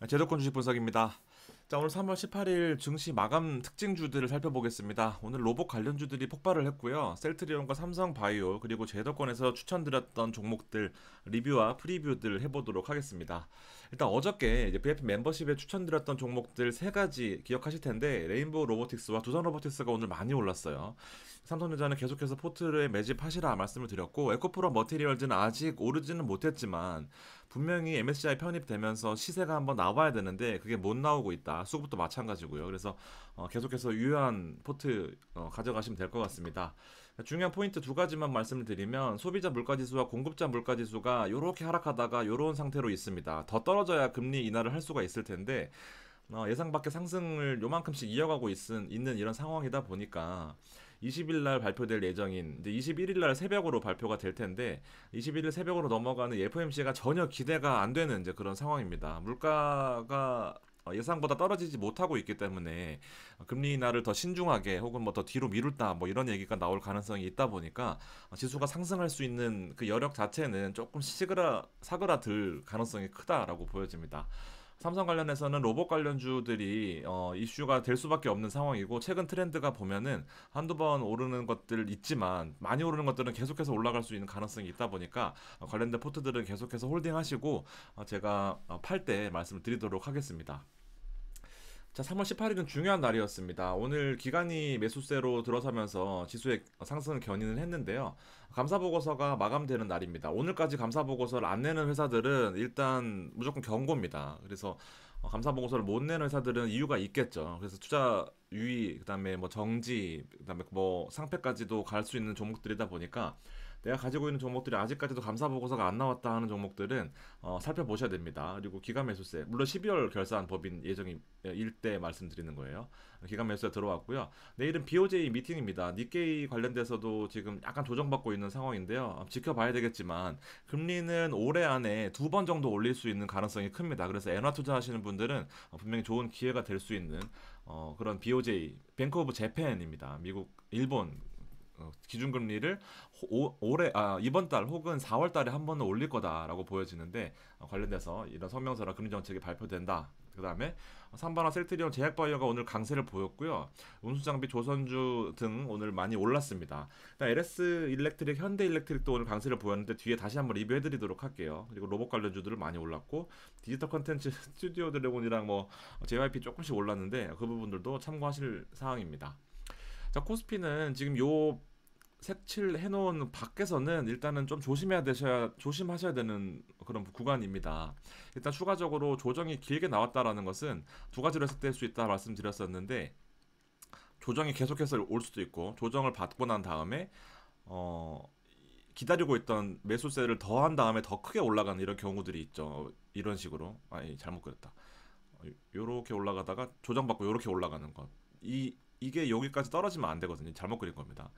제도권 주식 분석입니다. 자, 오늘 3월 18일 증시 마감 특징주들을 살펴보겠습니다. 오늘 로봇 관련주들이 폭발을 했고요. 셀트리온과 삼성바이오 그리고 제도권에서 추천드렸던 종목들 리뷰와 프리뷰들 해보도록 하겠습니다. 일단 어저께 이제 VIP 멤버십에 추천드렸던 종목들 세 가지 기억하실 텐데 레인보우 로보틱스와 두산 로보틱스가 오늘 많이 올랐어요. 삼성전자는 계속해서 포트를 매집하시라 말씀을 드렸고 에코프로 머티리얼즈는 아직 오르지는 못했지만 분명히 MSCI 편입되면서 시세가 한번 나와야 되는데 그게 못 나오고 있다. 수급도 마찬가지고요. 그래서 계속해서 유효한 포트 가져가시면 될 것 같습니다. 중요한 포인트 두 가지만 말씀을 드리면 소비자 물가지수와 공급자 물가지수가 이렇게 하락하다가 이런 상태로 있습니다. 더 떨어져야 금리 인하를 할 수가 있을 텐데 예상 밖의 상승을 요만큼씩 이어가고 있는 이런 상황이다 보니까 20일 날 발표될 예정인 이제 21일 날 새벽으로 발표가 될 텐데 21일 새벽으로 넘어가는 FOMC가 전혀 기대가 안 되는 이제 그런 상황입니다. 물가가 예상보다 떨어지지 못하고 있기 때문에 금리 인하를 더 신중하게 혹은 뭐 더 뒤로 미룰다 뭐 이런 얘기가 나올 가능성이 있다 보니까 지수가 상승할 수 있는 그 여력 자체는 조금 사그라들 가능성이 크다라고 보여집니다. 삼성 관련해서는 로봇 관련주들이 이슈가 될 수밖에 없는 상황이고 최근 트렌드가 보면은 한두 번 오르는 것들 있지만 많이 오르는 것들은 계속해서 올라갈 수 있는 가능성이 있다 보니까 관련된 포트들은 계속해서 홀딩하시고 제가 팔 때 말씀을 드리도록 하겠습니다. 자, 3월 18일은 중요한 날이었습니다. 오늘 기관이 매수세로 들어서면서 지수의 상승을 견인을 했는데요. 감사보고서가 마감되는 날입니다. 오늘까지 감사보고서를 안 내는 회사들은 일단 무조건 경고입니다. 그래서 감사보고서를 못 내는 회사들은 이유가 있겠죠. 그래서 투자 유의, 그다음에 뭐 정지, 그다음에 뭐 상패까지도 갈 수 있는 종목들이다 보니까 내가 가지고 있는 종목들이 아직까지도 감사 보고서가 안 나왔다 하는 종목들은 살펴보셔야 됩니다. 그리고 기관 매수세 물론 12월 결산 법인 예정일 때 말씀드리는 거예요. 기관 매수세 들어왔고요. 내일은 BOJ 미팅입니다. 니케이 관련돼서도 지금 약간 조정받고 있는 상황인데요. 지켜봐야 되겠지만 금리는 올해 안에 두 번 정도 올릴 수 있는 가능성이 큽니다. 그래서 엔화 투자하시는 분들은 분명히 좋은 기회가 될 수 있는 그런 BOJ 뱅크 오브 재팬입니다. 미국 일본 기준금리를 올해 이번 달 혹은 4월 달에 한 번은 올릴 거다라고 보여지는데 관련돼서 이런 성명서나 금리 정책이 발표된다. 그다음에 삼바나 셀트리온 제약바이오가 오늘 강세를 보였고요. 운수장비 조선주 등 오늘 많이 올랐습니다. LS 일렉트릭, 현대 일렉트릭도 오늘 강세를 보였는데 뒤에 다시 한번 리뷰해드리도록 할게요. 그리고 로봇 관련주들을 많이 올랐고 디지털 컨텐츠 스튜디오 드래곤이랑 뭐 JYP 조금씩 올랐는데 그 부분들도 참고하실 사항입니다. 자, 코스피는 지금 요 색칠 해놓은 밖에서는 일단은 좀 조심하셔야 되는 그런 구간입니다. 일단 추가적으로 조정이 길게 나왔다라는 것은 두 가지로 해석될 수 있다 말씀드렸었는데 조정이 계속해서 올 수도 있고 조정을 받고 난 다음에 어, 기다리고 있던 매수세를 더한 다음에 더 크게 올라가는 이런 경우들이 있죠. 이런 식으로 아니 잘못 그렸다. 요렇게 올라가다가 조정받고 요렇게 올라가는 것. 이게 여기까지 떨어지면 안 되거든요. 잘못 그린 겁니다.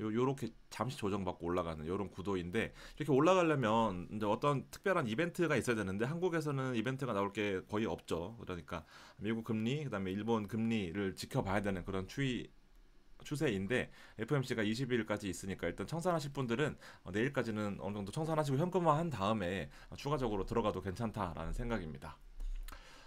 요렇게 잠시 조정받고 올라가는 이런 구도인데 이렇게 올라가려면 이제 어떤 특별한 이벤트가 있어야 되는데 한국에서는 이벤트가 나올 게 거의 없죠. 그러니까 미국 금리 그다음에 일본 금리를 지켜봐야 되는 그런 추세인데 FOMC가 20일까지 있으니까 일단 청산하실 분들은 내일까지는 어느 정도 청산하시고 현금화한 다음에 추가적으로 들어가도 괜찮다라는 생각입니다.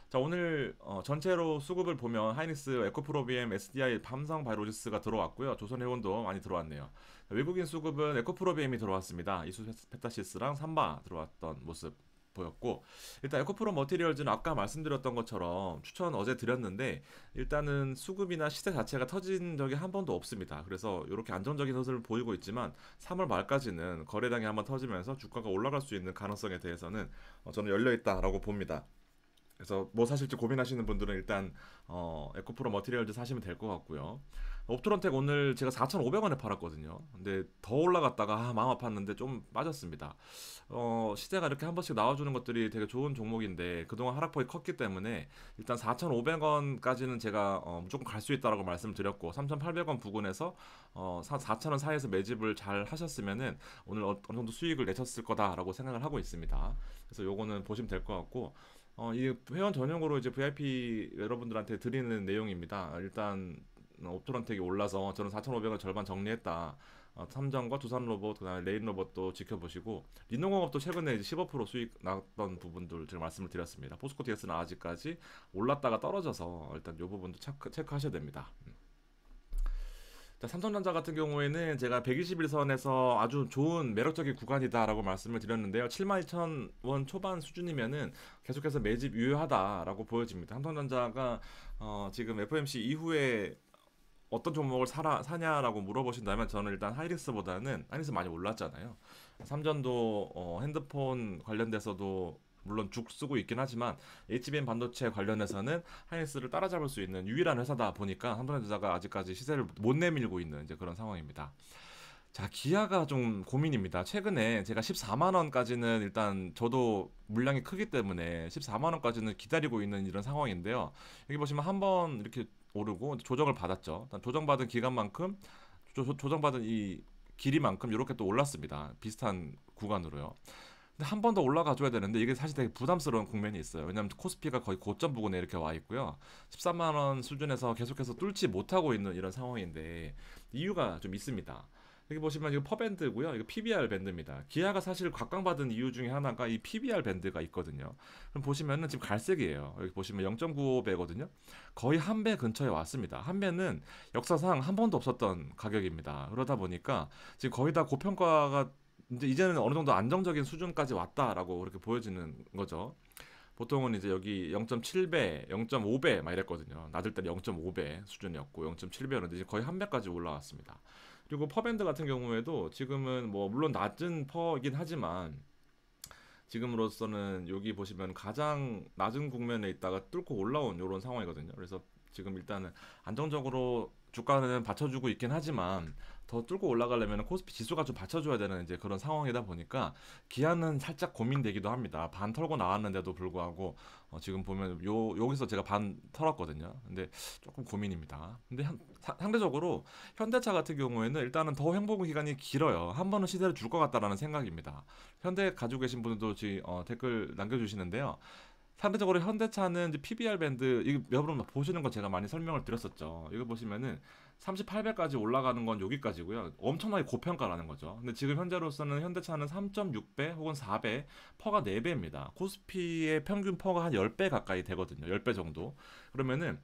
자, 오늘 전체로 수급을 보면 하이닉스, 에코프로비엠, SDI, 삼성바이오로직스가 들어왔고요. 조선해운도 많이 들어왔네요. 외국인 수급은 에코프로비엠이 들어왔습니다. 이수페타시스랑 삼바 들어왔던 모습 보였고 일단 에코프로 머티리얼즈는 아까 말씀드렸던 것처럼 추천 어제 드렸는데 일단은 수급이나 시세 자체가 터진 적이 한 번도 없습니다. 그래서 이렇게 안정적인 흐름을 보이고 있지만 3월 말까지는 거래량이 한번 터지면서 주가가 올라갈 수 있는 가능성에 대해서는 저는 열려 있다라고 봅니다. 그래서 뭐 사실지 고민하시는 분들은 일단 에코프로 머티리얼즈 사시면 될 것 같고요. 옵트론텍 오늘 제가 4,500원에 팔았거든요. 근데 더 올라갔다가 마음 아팠는데 좀 빠졌습니다. 시세가 이렇게 한 번씩 나와주는 것들이 되게 좋은 종목인데 그동안 하락폭이 컸기 때문에 일단 4,500원까지는 제가 무조건 갈 수 있다라고 말씀드렸고 3,800원 부근에서 4,000원 사이에서 매집을 잘 하셨으면은 오늘 어느 정도 수익을 내셨을 거다라고 생각을 하고 있습니다. 그래서 요거는 보시면 될 것 같고 이 회원 전용으로 이제 VIP 여러분들한테 드리는 내용입니다. 일단 옵토런텍이 올라서 저는 4,500원 절반 정리했다. 삼성과 두산로봇, 그다음에 레인로봇도 지켜보시고 리노공업도 최근에 이제 15% 수익 났던 부분들 제가 말씀을 드렸습니다. 포스코 DS는 아직까지 올랐다가 떨어져서 일단 이 부분도 체크하셔야 됩니다. 자, 삼성전자 같은 경우에는 제가 121선에서 아주 좋은 매력적인 구간이다라고 말씀을 드렸는데요. 72,000원 초반 수준이면은 계속해서 매집 유효하다라고 보여집니다. 삼성전자가 지금 FOMC 이후에 어떤 종목을 사냐라고 물어보신다면 저는 일단 하이닉스 많이 올랐잖아요. 삼전도 핸드폰 관련돼서도 물론 죽 쓰고 있긴 하지만 HBM 반도체 관련해서는 하이닉스를 따라잡을 수 있는 유일한 회사다 보니까 삼성전자가 아직까지 시세를 못 내밀고 있는 이제 그런 상황입니다. 자, 기아가 좀 고민입니다. 최근에 제가 14만 원까지는 일단 저도 물량이 크기 때문에 14만 원까지는 기다리고 있는 이런 상황인데요. 여기 보시면 한번 이렇게 오르고 조정을 받았죠. 일단 조정받은 기간만큼 조정받은 이 길이만큼 이렇게 또 올랐습니다. 비슷한 구간으로요. 근데 한 번 더 올라가 줘야 되는데 이게 사실 되게 부담스러운 국면이 있어요. 왜냐하면 코스피가 거의 고점 부근에 이렇게 와 있고요. 13만 원 수준에서 계속해서 뚫지 못하고 있는 이런 상황인데 이유가 좀 있습니다. 여기 보시면 이거 퍼밴드고요. 이거 PBR 밴드입니다. 기아가 사실 각광받은 이유 중에 하나가 이 PBR 밴드가 있거든요. 그럼 보시면은 지금 갈색이에요. 여기 보시면 0.95배거든요. 거의 한 배 근처에 왔습니다. 한 배는 역사상 한 번도 없었던 가격입니다. 그러다 보니까 지금 거의 다 고평가가 이제는 어느 정도 안정적인 수준까지 왔다라고 그렇게 보여지는 거죠. 보통은 이제 여기 0.7배, 0.5배 막 이랬거든요. 낮을 때는 0.5배 수준이었고 0.7배였는데 이제 거의 한 배까지 올라왔습니다. 그리고 퍼밴드 같은 경우에도 지금은 뭐 물론 낮은 퍼이긴 하지만 지금으로서는 여기 보시면 가장 낮은 국면에 있다가 뚫고 올라온 이런 상황이거든요. 그래서 지금 일단은 안정적으로 주가는 받쳐주고 있긴 하지만 더 뚫고 올라가려면 코스피 지수가 좀 받쳐줘야 되는 이제 그런 상황이다 보니까 기아는 살짝 고민되기도 합니다. 반 털고 나왔는데도 불구하고 지금 보면 여기서 제가 반 털었거든요. 근데 조금 고민입니다. 근데 상대적으로 현대차 같은 경우에는 일단은 더 행보 기간이 길어요. 한 번은 시세를 줄 것 같다라는 생각입니다. 현대 가지고 계신 분들도 댓글 남겨주시는데요. 상대적으로 현대차는 이제 PBR 밴드 이거 여러분 보시는 건 제가 많이 설명을 드렸었죠. 이거 보시면은 38배까지 올라가는 건 여기까지고요. 엄청나게 고평가라는 거죠. 근데 지금 현재로서는 현대차는 3.6배 혹은 4배, 퍼가 4배입니다. 코스피의 평균 퍼가 한 10배 가까이 되거든요. 10배 정도. 그러면은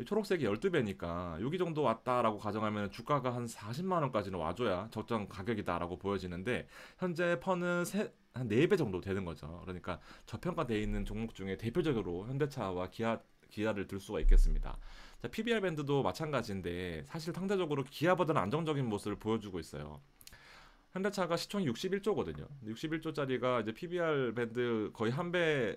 초록색이 12배니까 여기 정도 왔다라고 가정하면 주가가 한 40만 원까지는 와줘야 적정 가격이다라고 보여지는데 현재 퍼는 한 4배 정도 되는 거죠. 그러니까 저평가되어 있는 종목 중에 대표적으로 현대차와 기아를 들 수가 있겠습니다. 자, PBR 밴드도 마찬가지인데 사실 상대적으로 기아보다는 안정적인 모습을 보여주고 있어요. 현대차가 시총이 61조거든요. 61조짜리가 이제 PBR 밴드 거의 한 배가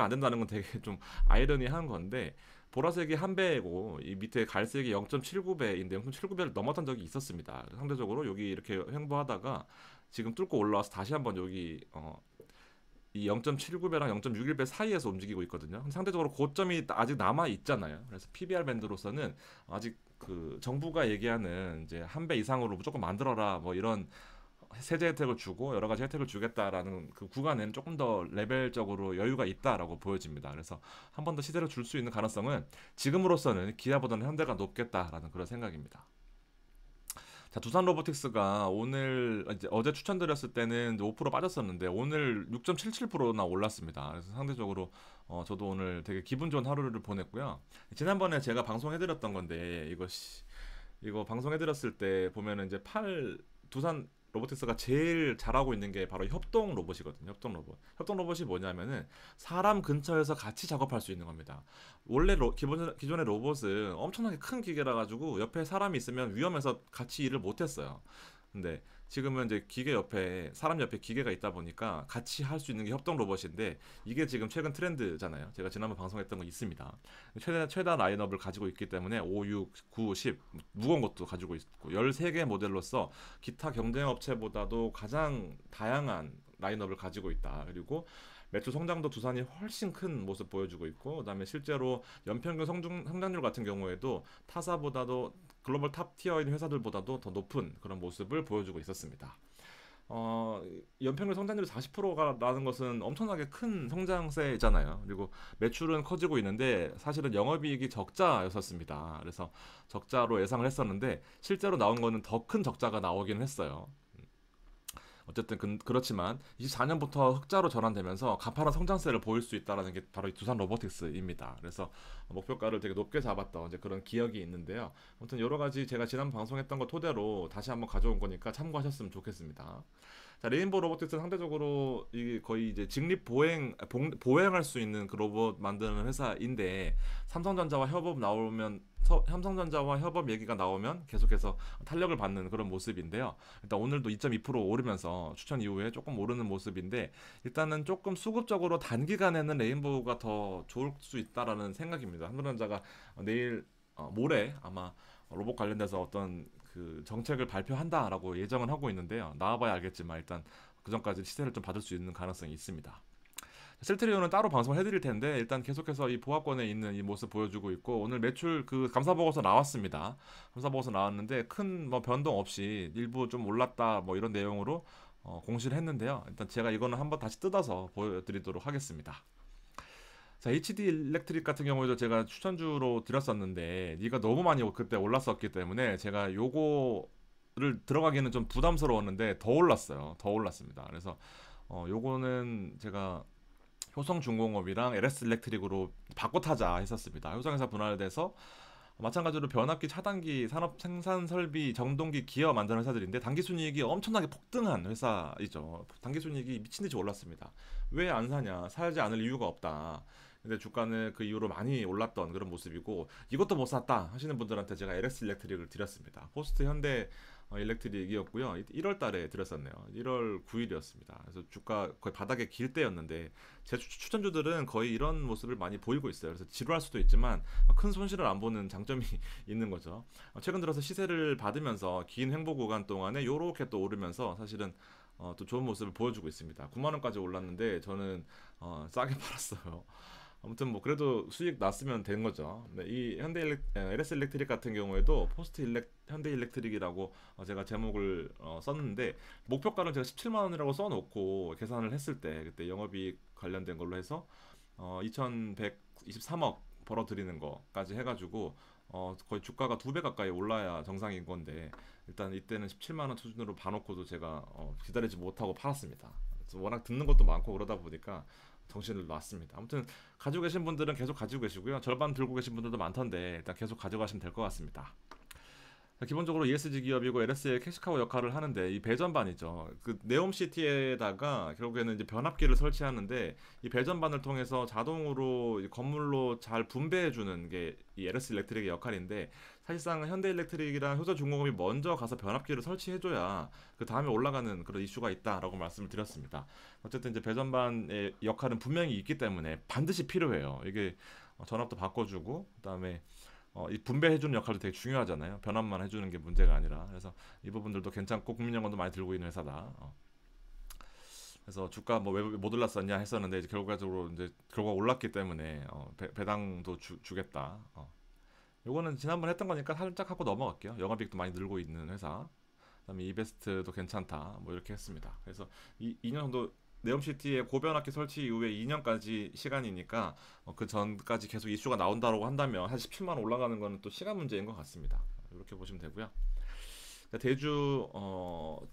안 된다는 건 되게 좀 아이러니한 건데 보라색이 한 배고 이 밑에 갈색이 0.79배인데 0.79배를 넘었던 적이 있었습니다. 상대적으로 여기 이렇게 횡보하다가 지금 뚫고 올라와서 다시 한번 여기 이 0.79배랑 0.61배 사이에서 움직이고 있거든요. 상대적으로 고점이 아직 남아 있잖아요. 그래서 PBR 밴드로서는 아직 그 정부가 얘기하는 이제 한 배 이상으로 무조건 만들어라 뭐 이런 세제 혜택을 주고 여러 가지 혜택을 주겠다라는 그 구간에는 조금 더 레벨적으로 여유가 있다라고 보여집니다. 그래서 한 번 더 시세를 줄 수 있는 가능성은 지금으로서는 기아보다는 현대가 높겠다라는 그런 생각입니다. 자, 두산 로보틱스가 오늘 이제 어제 추천드렸을 때는 5% 빠졌었는데 오늘 6.77%나 올랐습니다. 그래서 상대적으로 저도 오늘 되게 기분 좋은 하루를 보냈고요. 지난번에 제가 방송해드렸던 건데 이거 방송해드렸을 때 보면은 이제 두산 로보틱스가 제일 잘하고 있는 게 바로 협동 로봇이거든요. 협동 로봇. 협동 로봇이 뭐냐면은 사람 근처에서 같이 작업할 수 있는 겁니다. 원래 기존의 로봇은 엄청나게 큰 기계라 가지고 옆에 사람이 있으면 위험해서 같이 일을 못 했어요. 근데 지금은 이제 사람 옆에 기계가 있다 보니까 같이 할 수 있는 게 협동 로봇인데 이게 지금 최근 트렌드잖아요. 제가 지난번 방송했던 거 있습니다. 최다 라인업을 가지고 있기 때문에 5, 6, 9, 10 무거운 것도 가지고 있고 13개 모델로서 기타 경쟁 업체보다도 가장 다양한 라인업을 가지고 있다. 그리고 매출 성장도 두산이 훨씬 큰 모습 보여주고 있고 그다음에 실제로 연평균 성장률 같은 경우에도 타사보다도 글로벌 탑 티어인 회사들보다도 더 높은 그런 모습을 보여주고 있었습니다. 어, 연평균 성장률이 40%가 라는 것은 엄청나게 큰 성장세잖아요. 그리고 매출은 커지고 있는데 사실은 영업이익이 적자였었습니다. 그래서 적자로 예상을 했었는데 실제로 나온 거는 더 큰 적자가 나오긴 했어요. 어쨌든 그렇지만 24년부터 흑자로 전환되면서 가파른 성장세를 보일 수 있다라는 게 바로 이 두산 로보틱스입니다. 그래서 목표가를 되게 높게 잡았던 이제 그런 기억이 있는데요. 아무튼 여러 가지 제가 지난 방송했던 거 토대로 다시 한번 가져온 거니까 참고하셨으면 좋겠습니다. 자, 레인보우 로보틱스는 상대적으로 이 거의 이제 직립 보행할 수 있는 그 로봇 만드는 회사인데 삼성전자와 협업 나오면 삼성전자와 협업 얘기가 나오면 계속해서 탄력을 받는 그런 모습인데요. 일단 오늘도 2.2% 오르면서 추천 이후에 조금 오르는 모습인데 일단은 조금 수급적으로 단기간에는 레인보우가 더 좋을 수 있다라는 생각입니다. 삼성전자가 내일 모레 아마 로봇 관련돼서 어떤 그 정책을 발표한다라고 예정은 하고 있는데요. 나와봐야 알겠지만 일단 그 전까지 시세를 좀 받을 수 있는 가능성이 있습니다. 셀트리온은 따로 방송을 해드릴 텐데 일단 계속해서 이 보합권에 있는 이 모습 보여주고 있고 오늘 매출 그 감사 보고서 나왔습니다. 감사 보고서 나왔는데 큰 뭐 변동 없이 일부 좀 올랐다 뭐 이런 내용으로 공시를 했는데요. 일단 제가 이거는 한번 다시 뜯어서 보여드리도록 하겠습니다. 자, HD 일렉트릭 같은 경우에도 제가 추천주로 드렸었는데 니가 너무 많이 그때 올랐었기 때문에 제가 요거를 들어가기는 좀 부담스러웠는데 더 올랐어요. 더 올랐습니다. 그래서 요거는 제가 효성중공업이랑 LS 일렉트릭으로 바꿔 타자 했었습니다. 효성에서 분할돼서 마찬가지로 변압기, 차단기, 산업 생산 설비, 정동기, 기어 만드는 회사들인데 단기 순이익이 엄청나게 폭등한 회사이죠. 단기 순이익이 미친 듯이 올랐습니다. 왜 안 사냐? 사지 않을 이유가 없다. 근데 주가는 그 이후로 많이 올랐던 그런 모습이고 이것도 못 샀다 하시는 분들한테 제가 LS 일렉트릭을 드렸습니다. 포스트 현대 일렉트릭이었고요. 1월 달에 드렸었네요. 1월 9일이었습니다. 그래서 주가 거의 바닥에 길 때였는데 제 추천주들은 거의 이런 모습을 많이 보이고 있어요. 그래서 지루할 수도 있지만 큰 손실을 안 보는 장점이 있는 거죠. 최근 들어서 시세를 받으면서 긴 횡보 구간 동안에 요렇게 또 오르면서 사실은 또 좋은 모습을 보여주고 있습니다. 9만 원까지 올랐는데 저는 싸게 팔았어요. 아무튼 뭐 그래도 수익 났으면 된 거죠. 네, 이 LS 일렉트릭 같은 경우에도 현대 일렉트릭이라고 제가 제목을 썼는데 목표가를 제가 17만 원이라고 써놓고 계산을 했을 때 그때 영업이익 관련된 걸로 해서 2,123억 벌어들이는 거까지 해가지고 거의 주가가 2배 가까이 올라야 정상인 건데 일단 이때는 17만 원 수준으로 봐놓고도 제가 기다리지 못하고 팔았습니다. 워낙 듣는 것도 많고 그러다 보니까 정신을 놨습니다. 아무튼 가지고 계신 분들은 계속 가지고 계시고요. 절반 들고 계신 분들도 많던데 일단 계속 가져가시면 될 것 같습니다. 기본적으로 ESG 기업이고 LS의 캐시카우 역할을 하는데 이 배전반이죠. 그 네옴시티에다가 결국에는 이제 변압기를 설치하는데 이 배전반을 통해서 자동으로 건물로 잘 분배해 주는 게 이 LS 일렉트릭의 역할인데 사실상 현대일렉트릭이랑 효자중공업이 먼저 가서 변압기를 설치해 줘야 그 다음에 올라가는 그런 이슈가 있다라고 말씀을 드렸습니다. 어쨌든 이제 배전반의 역할은 분명히 있기 때문에 반드시 필요해요. 이게 전압도 바꿔주고 그다음에 이 분배해주는 역할도 되게 중요하잖아요. 변환만 해주는 게 문제가 아니라. 그래서 이 부분들도 괜찮고 국민연금도 많이 들고 있는 회사다. 그래서 주가 뭐 왜 못 올랐었냐 했었는데 이제 결과적으로 이제 결과가 올랐기 때문에 배당도 주겠다. 요거는 지난번 했던 거니까 살짝 하고 넘어갈게요. 영업이익도 많이 늘고 있는 회사. 그다음에 이베스트도 괜찮다. 뭐 이렇게 했습니다. 그래서 2년 정도 네옴시티의 고변압기 설치 이후에 2년까지 시간이니까 그 전까지 계속 이슈가 나온다고 한다면 한 17만 원 올라가는 거는 또 시간 문제인 것 같습니다. 이렇게 보시면 되고요. 대주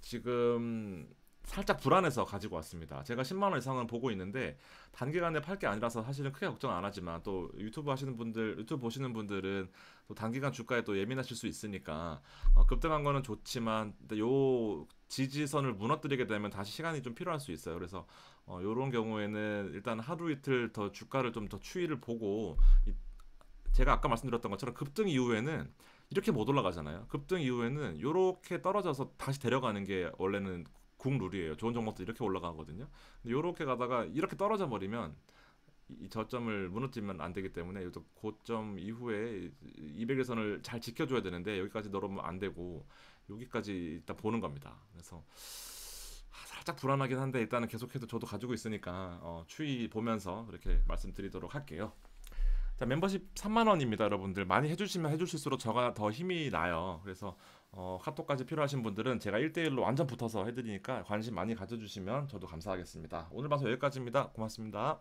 지금 살짝 불안해서 가지고 왔습니다. 제가 10만 원 이상은 보고 있는데 단기간에 팔 게 아니라서 사실은 크게 걱정 안 하지만 또 유튜브 보시는 분들은 또 단기간 주가에 또 예민하실 수 있으니까 급등한 거는 좋지만 요 지지선을 무너뜨리게 되면 다시 시간이 좀 필요할 수 있어요. 그래서 요런 경우에는 일단 하루 이틀 더 주가를 좀 더 추이를 보고 제가 아까 말씀드렸던 것처럼 급등 이후에는 이렇게 못 올라가잖아요. 급등 이후에는 이렇게 떨어져서 다시 데려가는 게 원래는 국룰이에요. 좋은 종목도 이렇게 올라가거든요. 근데 이렇게 가다가 이렇게 떨어져 버리면 이 저점을 무너뜨리면 안 되기 때문에 이것도 고점 이후에 200일선을 잘 지켜줘야 되는데 여기까지 내려오면 안 되고 여기까지 일단 보는 겁니다. 그래서 살짝 불안하긴 한데 일단은 계속해서 저도 가지고 있으니까 추이 보면서 그렇게 말씀드리도록 할게요. 자, 멤버십 3만 원입니다, 여러분들. 많이 해주시면 해주실수록 저가 더 힘이 나요. 그래서 카톡까지 필요하신 분들은 제가 1대1로 완전 붙어서 해드리니까 관심 많이 가져주시면 저도 감사하겠습니다. 오늘 방송 여기까지입니다. 고맙습니다.